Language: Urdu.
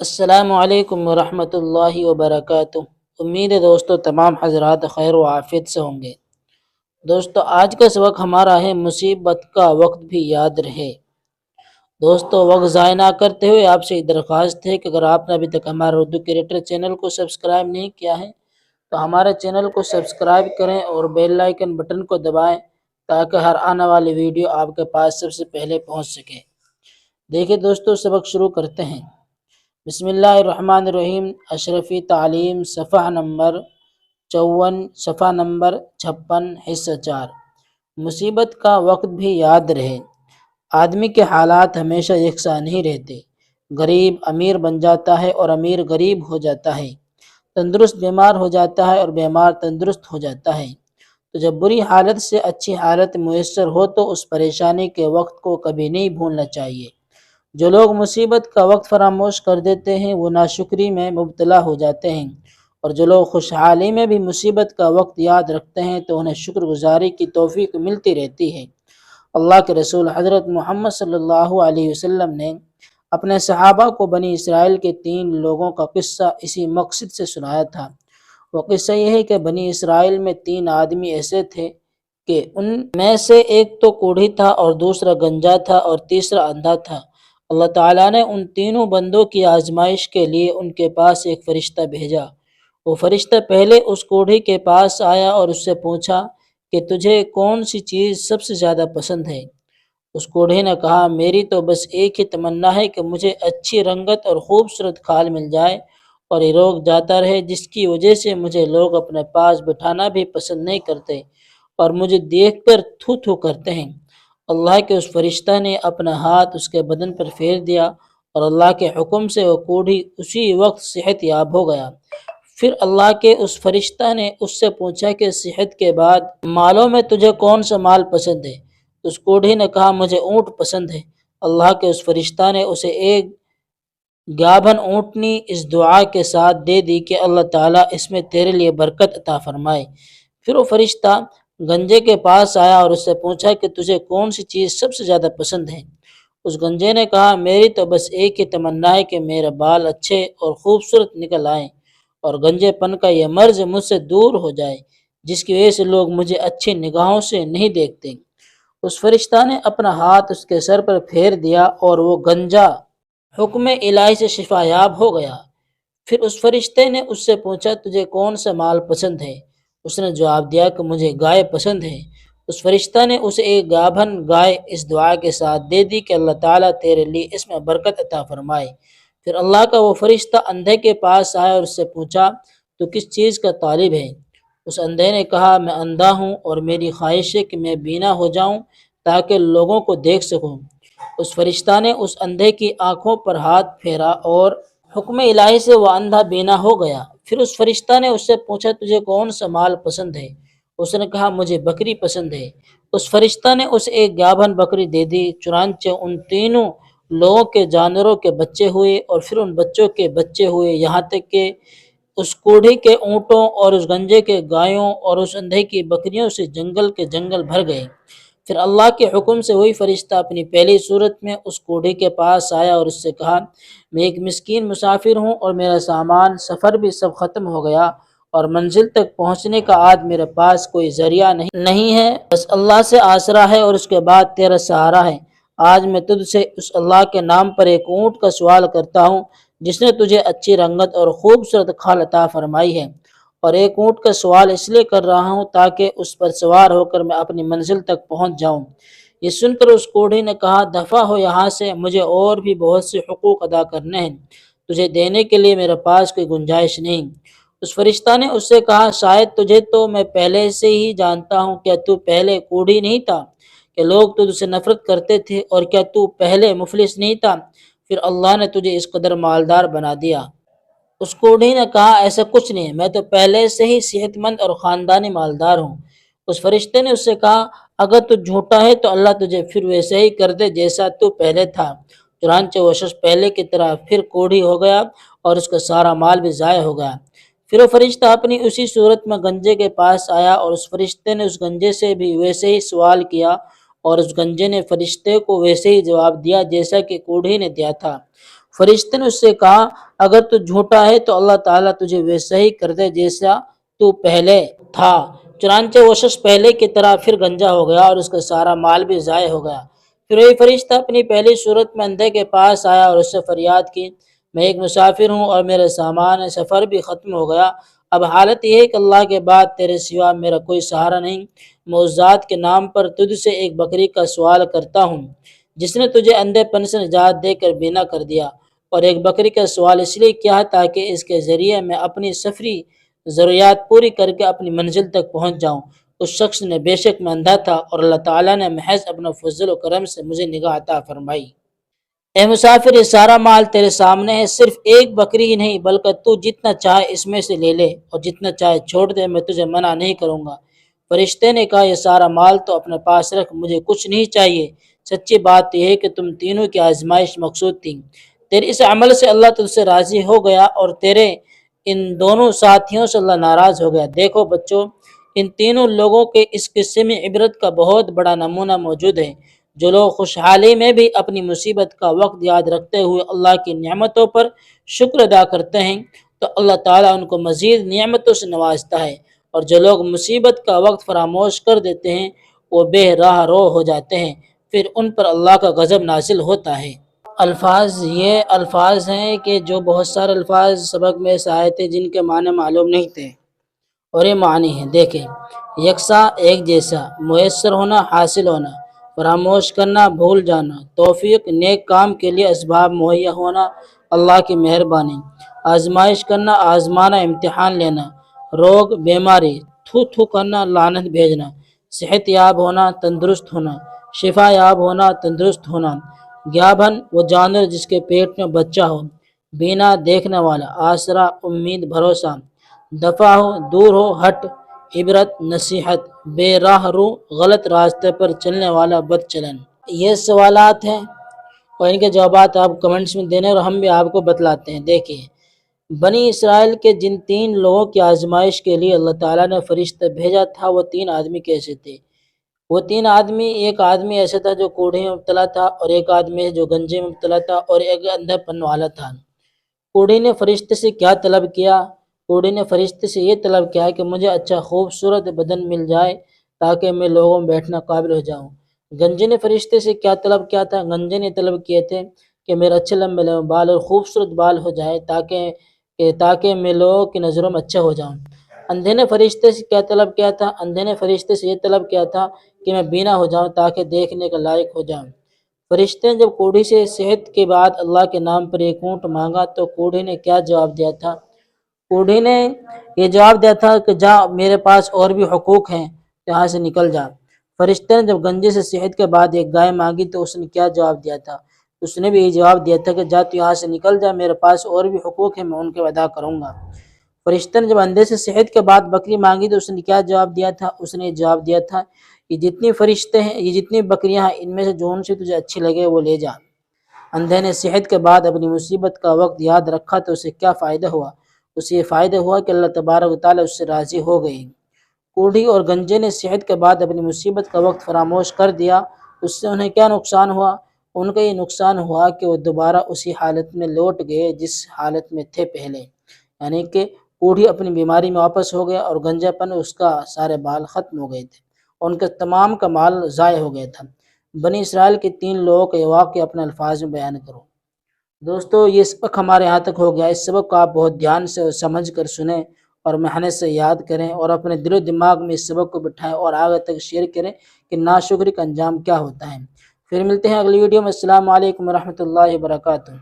السلام علیکم ورحمۃ اللہ وبرکاتہ۔ امید ہے دوستو تمام حضرات خیر و عافیت سے ہوں گے۔ دوستو آج کا سبق ہمارا ہے مصیبت کا وقت بھی یاد رہے۔ دوستو وقت ضائع نہ کرتے ہوئے آپ سے ایک درخواست ہے کہ اگر آپ نے ابھی تک ہمارا اردو کریکٹر چینل کو سبسکرائب نہیں کیا ہے تو ہمارے چینل کو سبسکرائب کریں اور بیل آئیکن بٹن کو دبائیں تاکہ ہر آنے والی ویڈیو آپ کے پاس سب سے پہلے پہنچ سکے۔ دیکھیں دوستو سبق شروع کرتے ہیں۔ بسم اللہ الرحمن الرحیم۔ اشرفی تعلیم صفحہ نمبر 54، صفحہ نمبر 56، حصہ 4۔ مصیبت کا وقت بھی یاد رہے۔ آدمی کے حالات ہمیشہ یکساں نہیں رہتے۔ غریب امیر بن جاتا ہے اور امیر غریب ہو جاتا ہے، تندرست بیمار ہو جاتا ہے اور بیمار تندرست ہو جاتا ہے۔ تو جب بری حالت سے اچھی حالت میسر ہو تو اس پریشانی کے وقت کو کبھی نہیں بھولنا چاہیے۔ جو لوگ مصیبت کا وقت فراموش کر دیتے ہیں وہ ناشکری میں مبتلا ہو جاتے ہیں، اور جو لوگ خوشحالی میں بھی مصیبت کا وقت یاد رکھتے ہیں تو انہیں شکر گزاری کی توفیق ملتی رہتی ہے۔ اللہ کے رسول حضرت محمد صلی اللہ علیہ وسلم نے اپنے صحابہ کو بنی اسرائیل کے 3 لوگوں کا قصہ اسی مقصد سے سنایا تھا۔ وہ قصہ یہ ہے کہ بنی اسرائیل میں 3 آدمی ایسے تھے کہ ان میں سے ایک تو کوڑھی تھا اور دوسرا گنجا تھا اور تیسرا اندھا تھا۔ اللہ تعالیٰ نے ان تینوں بندوں کی آزمائش کے لیے ان کے پاس ایک فرشتہ بھیجا۔ وہ فرشتہ پہلے اس کوڑھی کے پاس آیا اور اس سے پوچھا کہ تجھے کون سی چیز سب سے زیادہ پسند ہے؟ اس کوڑھی نے کہا میری تو بس ایک ہی تمنا ہے کہ مجھے اچھی رنگت اور خوبصورت کھال مل جائے اور یہ روگ جاتا رہے، جس کی وجہ سے مجھے لوگ اپنے پاس بٹھانا بھی پسند نہیں کرتے اور مجھے دیکھ کر تھو تھو کرتے ہیں۔ اللہ کے اس فرشتہ نے اپنا ہاتھ اس کے بدن پر پھیر دیا اور اللہ کے حکم سے وہ کوڑھی اسی وقت صحت یاب ہو گیا۔ پھر اللہ کے اس فرشتہ نے اس سے پوچھا کہ صحت کے بعد مالوں میں تجھے کون سا مال پسند ہے؟ اس کوڑھی نے کہا مجھے اونٹ پسند ہے۔ اللہ کے اس فرشتہ نے اسے ایک گابھن اونٹنی اس دعا کے ساتھ دے دی کہ اللہ تعالیٰ اس میں تیرے لیے برکت عطا فرمائے۔ پھر وہ فرشتہ گنجے کے پاس آیا اور اس سے پوچھا کہ تجھے کون سی چیز سب سے زیادہ پسند ہے؟ اس گنجے نے کہا میری تو بس ایک ہی تمنا ہے کہ میرے بال اچھے اور خوبصورت نکل آئیں اور گنجے پن کا یہ مرض مجھ سے دور ہو جائے جس کی وجہ سے لوگ مجھے اچھی نگاہوں سے نہیں دیکھتے۔ اس فرشتہ نے اپنا ہاتھ اس کے سر پر پھیر دیا اور وہ گنجا حکم الہی سے شفا یاب ہو گیا۔ پھر اس فرشتے نے اس سے پوچھا تجھے کون سا مال پسند ہے؟ اس نے جواب دیا کہ مجھے گائے پسند ہے۔ اس فرشتہ نے اسے ایک گابھن گائے اس دعا کے ساتھ دے دی کہ اللہ تعالیٰ تیرے لیے اس میں برکت عطا فرمائے۔ پھر اللہ کا وہ فرشتہ اندھے کے پاس آیا اور اس سے پوچھا تو کس چیز کا طالب ہے؟ اس اندھے نے کہا میں اندھا ہوں اور میری خواہش ہے کہ میں بینا ہو جاؤں تاکہ لوگوں کو دیکھ سکوں۔ اس فرشتہ نے اس اندھے کی آنکھوں پر ہاتھ پھیرا اور حکم الہی سے وہ اندھا بینا ہو گیا۔ پھر اس فرشتہ نے اس سے پوچھا تجھے کون سا مال پسند ہے؟ اس نے کہا مجھے بکری پسند ہے۔ اس فرشتہ نے اسے ایک گابھن بکری دے دی۔ چنانچہ ان تینوں لوگوں کے جانوروں کے بچے ہوئے اور پھر ان بچوں کے بچے ہوئے، یہاں تک کہ اس کوڑھی کے اونٹوں اور اس گنجے کے گایوں اور اس اندھے کی بکریوں سے جنگل کے جنگل بھر گئے۔ پھر اللہ کے حکم سے وہی فرشتہ اپنی پہلی صورت میں اس کوڑھی کے پاس آیا اور اس سے کہا میں ایک مسکین مسافر ہوں اور میرا سامان سفر بھی سب ختم ہو گیا اور منزل تک پہنچنے کا آج میرے پاس کوئی ذریعہ نہیں ہے، بس اللہ سے آسرا ہے اور اس کے بعد تیرا سہارا ہے۔ آج میں تجھ سے اس اللہ کے نام پر ایک اونٹ کا سوال کرتا ہوں جس نے تجھے اچھی رنگت اور خوبصورت کھال عطا فرمائی ہے، اور ایک اونٹ کا سوال اس لیے کر رہا ہوں تاکہ اس پر سوار ہو کر میں اپنی منزل تک پہنچ جاؤں۔ یہ سن کر اس کوڑھی نے کہا دفع ہو یہاں سے، مجھے اور بھی بہت سے حقوق ادا کرنے ہیں، تجھے دینے کے لیے میرے پاس کوئی گنجائش نہیں۔ اس فرشتہ نے اس سے کہا شاید تجھے تو میں پہلے سے ہی جانتا ہوں، کیا تو پہلے کوڑھی نہیں تھا کہ لوگ تجھ سے نفرت کرتے تھے، اور کیا تو پہلے مفلس نہیں تھا، پھر اللہ نے تجھے اس قدر مالدار بنا دیا۔ اس کوڑھی نے کہا ایسا کچھ نہیں، میں تو پہلے سے ہی صحت مند اور خاندانی مالدار ہوں۔ اس فرشتے نے اس سے کہا اگر تو جھوٹا ہے تو اللہ تجھے پھر ویسے ہی کر دے جیسا تو پہلے تھا۔ چنانچہ وہ شخص پہلے کی طرح پھر کوڑھی ہو گیا اور اس کا سارا مال بھی ضائع ہو گیا۔ پھر وہ فرشتہ اپنی اسی صورت میں گنجے کے پاس آیا اور اس فرشتے نے اس گنجے سے بھی ویسے ہی سوال کیا اور اس گنجے نے فرشتے کو ویسے ہی جواب دیا جیسا کہ کوڑھی نے دیا تھا۔ فرشتے نے اس سے کہا اگر تو جھوٹا ہے تو اللہ تعالیٰ تجھے ویسا ہی کر دے جیسا تو پہلے تھا۔ چنانچہ وہ شخص پہلے کی طرح پھر گنجا ہو گیا اور اس کا سارا مال بھی ضائع ہو گیا۔ پھر وہی فرشتہ اپنی پہلی صورت میں اندھے کے پاس آیا اور اس سے فریاد کی، میں ایک مسافر ہوں اور میرے سامان سفر بھی ختم ہو گیا۔ اب حالت یہ ہے کہ اللہ کے بعد تیرے سوا میرا کوئی سہارا نہیں۔ میں اس ذات کے نام پر تجھ سے ایک بکری کا سوال کرتا ہوں جس نے تجھے اندھے پن سے نجات دے کر بینا کر دیا، اور ایک بکری کا سوال اس لیے کیا ہے تاکہ اس کے ذریعے میں اپنی سفری ضروریات پوری کر کے اپنی منزل تک پہنچ جاؤں۔ اس شخص نے بے شک میں اندھا تھا اور اللہ تعالیٰ نے محض اپنا فضل و کرم سے مجھے نگاہ عطا فرمائی۔ اے مسافر، یہ سارا مال تیرے سامنے ہے، صرف ایک بکری ہی نہیں بلکہ تو جتنا چاہے اس میں سے لے لے اور جتنا چاہے چھوڑ دے، میں تجھے منع نہیں کروں گا۔ فرشتے نے کہا یہ سارا مال تو اپنے پاس رکھ، مجھے کچھ نہیں چاہیے۔ سچی بات یہ ہے کہ تم تینوں کی آزمائش مقصود تھی، تیرے اس عمل سے اللہ تجھ سے راضی ہو گیا اور تیرے ان دونوں ساتھیوں سے اللہ ناراض ہو گیا۔ دیکھو بچوں، ان تینوں لوگوں کے اس قصے میں عبرت کا بہت بڑا نمونہ موجود ہے۔ جو لوگ خوشحالی میں بھی اپنی مصیبت کا وقت یاد رکھتے ہوئے اللہ کی نعمتوں پر شکر ادا کرتے ہیں تو اللہ تعالیٰ ان کو مزید نعمتوں سے نوازتا ہے، اور جو لوگ مصیبت کا وقت فراموش کر دیتے ہیں وہ بے راہ رو ہو جاتے ہیں، پھر ان پر اللہ کا غضب نازل ہوتا ہے۔ الفاظ، یہ الفاظ ہیں کہ جو بہت سارے الفاظ سبق میں سے آئے تھے جن کے معنی معلوم نہیں تھے، اور یہ معنی ہیں، دیکھیں، یکساں، ایک جیسا، میسر ہونا، حاصل ہونا، فراموش کرنا، بھول جانا، توفیق، نیک کام کے لیے اسباب مہیا ہونا، اللہ کی مہربانی، آزمائش کرنا، آزمانا، امتحان لینا، روگ، بیماری، تھو تھو کرنا، لعنت بھیجنا، صحت یاب ہونا، تندرست ہونا، شفا یاب ہونا، تندرست ہونا، گیابھن، وہ جانور جس کے پیٹ میں بچہ ہو، بینا، دیکھنے والا، آسرا، امید، بھروسہ، دفع ہو، دور ہو، ہٹ، عبرت، نصیحت، بے راہ رو، غلط راستے پر چلنے والا بد چلن۔ یہ سوالات ہیں اور ان کے جوابات آپ کمنٹس میں دینے اور ہم بھی آپ کو بتلاتے ہیں۔ دیکھیے، بنی اسرائیل کے جن 3 لوگوں کی آزمائش کے لیے اللہ تعالیٰ نے فرشتہ بھیجا تھا وہ 3 آدمی کیسے تھے؟ وہ 3 آدمی، ایک آدمی ایسا تھا جو کوڑھے میں مبتلا تھا، اور ایک آدمی جو گنجے میں مبتلا تھا، اور ایک اندھا پن والا تھا۔ کوڑھی نے فرشتے سے کیا طلب کیا؟ کوڑھی نے فرشتے سے یہ طلب کیا کہ مجھے اچھا خوبصورت بدن مل جائے تاکہ میں لوگوں میں بیٹھنا قابل ہو جاؤں۔ گنجے نے فرشتے سے کیا طلب کیا تھا؟ گنجے نے طلب کیے تھے کہ میرے اچھے لمبے لمبے بال اور خوبصورت بال ہو جائے تاکہ میں لوگوں کی نظروں میں اچھا ہو جاؤں۔ اندھے نے فرشتے سے کیا طلب کیا تھا؟ اندھے نے فرشتے سے یہ طلب کیا تھا کہ میں بینا ہو جاؤں تاکہ دیکھنے کا لائق ہو جاؤں۔ فرشتے نے جب کوڑھی سے صحت کے بعد اللہ کے نام پر ایک اونٹ مانگا تو کوڑھی نے کیا جواب دیا تھا؟ کوڑھی نے یہ جواب دیا تھا کہ جا، میرے پاس اور بھی حقوق ہیں، یہاں سے نکل جا۔ فرشتے نے جب گنجے سے صحت کے بعد ایک گائے مانگی تو اس نے کیا جواب دیا تھا؟ اس نے بھی یہ جواب دیا تھا کہ جا تو یہاں سے نکل جا، میرے پاس اور بھی حقوق ہیں، میں ان کے ادا کروں گا۔ فرشتے نے جب اندھے سے صحت کے بعد بکری مانگی تو اس نے کیا جواب دیا تھا؟ اس نے جواب دیا تھا یہ جتنی فرشتے ہیں، یہ جتنی بکریاں ہیں، ان میں سے جو سے تجھے اچھی لگے وہ لے جا۔ اندھے نے صحت کے بعد اپنی مصیبت کا وقت یاد رکھا تو اسے کیا فائدہ ہوا؟ اسے یہ فائدہ ہوا کہ اللہ تبارک و تعالیٰ اس سے راضی ہو گئی۔ کوڑھی اور گنجے نے صحت کے بعد اپنی مصیبت کا وقت فراموش کر دیا، اس سے انہیں کیا نقصان ہوا؟ ان کا یہ نقصان ہوا کہ وہ دوبارہ اسی حالت میں لوٹ گئے جس حالت میں تھے پہلے، یعنی کہ کوڑھی اپنی بیماری میں واپس ہو گیا اور گنجا پن، اس کا سارے بال ختم ہو گئے تھے، ان کا تمام کا مال ضائع ہو گیا تھا۔ بنی اسرائیل کے 3 لوگوں کا یہ واقعہ اپنے الفاظ میں بیان کرو۔ دوستو، یہ سبق ہمارے یہاں تک ہو گیا۔ اس سبق کو آپ بہت دھیان سے اور سمجھ کر سنیں اور محنت سے یاد کریں اور اپنے دل و دماغ میں اس سبق کو بٹھائیں اور آگے تک شیئر کریں کہ ناشکری کا انجام کیا ہوتا ہے۔ پھر ملتے ہیں اگلی ویڈیو میں۔ السلام علیکم ورحمۃ اللہ وبرکاتہ۔